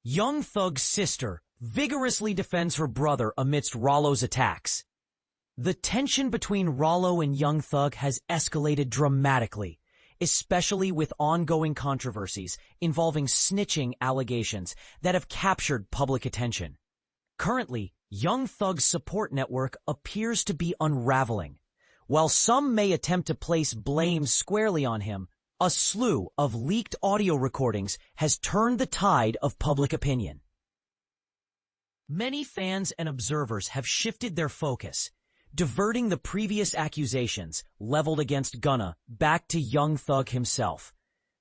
Young Thug's sister vigorously defends her brother amidst Ralo's attacks. The tension between Ralo and Young Thug has escalated dramatically, especially with ongoing controversies involving snitching allegations that have captured public attention. Currently, Young Thug's support network appears to be unraveling. While some may attempt to place blame squarely on him, a slew of leaked audio recordings has turned the tide of public opinion. Many fans and observers have shifted their focus, diverting the previous accusations leveled against Gunna back to Young Thug himself.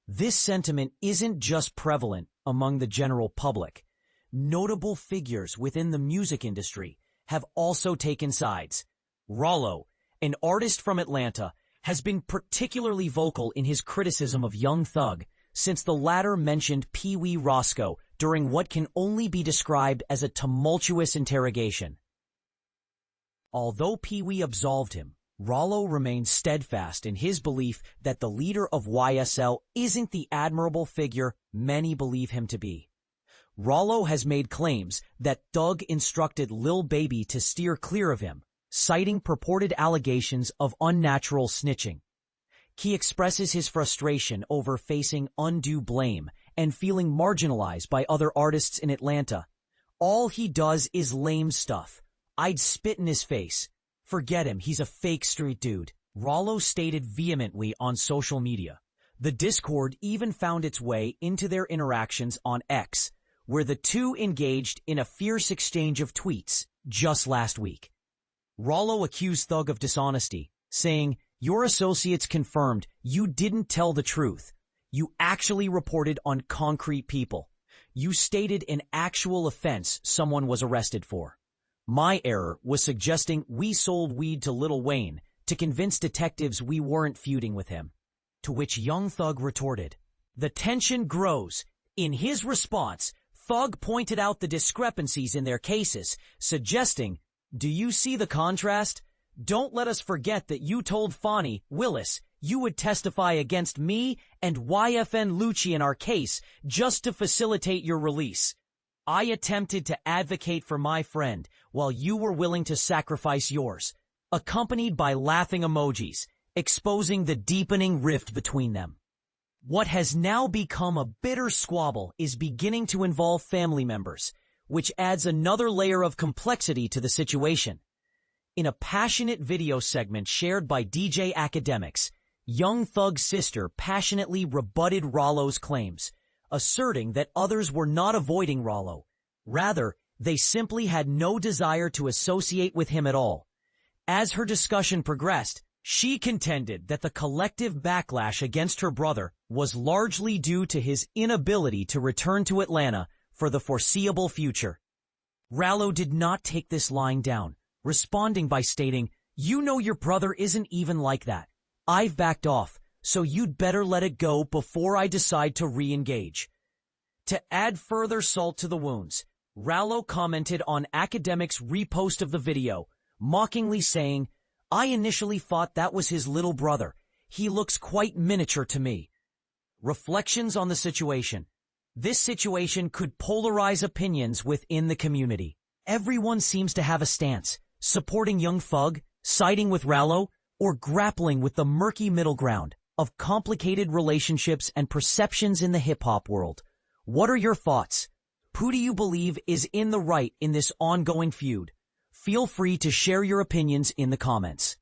This sentiment isn't just prevalent among the general public. Notable figures within the music industry have also taken sides. Ralo, an artist from Atlanta, has been particularly vocal in his criticism of Young Thug since the latter mentioned Pee Wee Roscoe during what can only be described as a tumultuous interrogation. Although Pee Wee absolved him, Ralo remains steadfast in his belief that the leader of YSL isn't the admirable figure many believe him to be. Ralo has made claims that Thug instructed Lil Baby to steer clear of him, citing purported allegations of unnatural snitching. He expresses his frustration over facing undue blame and feeling marginalized by other artists in Atlanta. All he does is lame stuff. I'd spit in his face. Forget him, he's a fake street dude, Ralo stated vehemently on social media. The discord even found its way into their interactions on X, where the two engaged in a fierce exchange of tweets just last week. Ralo accused Thug of dishonesty, saying, "Your associates confirmed you didn't tell the truth. You actually reported on concrete people. You stated an actual offense someone was arrested for. My error was suggesting we sold weed to Lil Wayne to convince detectives we weren't feuding with him." To which Young Thug retorted. The tension grows. In his response, Thug pointed out the discrepancies in their cases, suggesting, "Do you see the contrast? Don't let us forget that you told Fonnie Willis you would testify against me and YFN Lucci in our case just to facilitate your release. I attempted to advocate for my friend while you were willing to sacrifice yours," accompanied by laughing emojis, exposing the deepening rift between them. What has now become a bitter squabble is beginning to involve family members, which adds another layer of complexity to the situation. In a passionate video segment shared by DJ Academics, Young Thug's sister passionately rebutted Ralo's claims, asserting that others were not avoiding Ralo. Rather, they simply had no desire to associate with him at all. As her discussion progressed, she contended that the collective backlash against her brother was largely due to his inability to return to Atlanta for the foreseeable future. Ralo did not take this lying down, responding by stating, "You know your brother isn't even like that. I've backed off, so you'd better let it go before I decide to re-engage." To add further salt to the wounds, Ralo commented on Academic's repost of the video, mockingly saying, "I initially thought that was his little brother. He looks quite miniature to me." Reflections on the situation. This situation could polarize opinions within the community. Everyone seems to have a stance, supporting Young Thug, siding with Ralo, or grappling with the murky middle ground of complicated relationships and perceptions in the hip-hop world. What are your thoughts? Who do you believe is in the right in this ongoing feud? Feel free to share your opinions in the comments.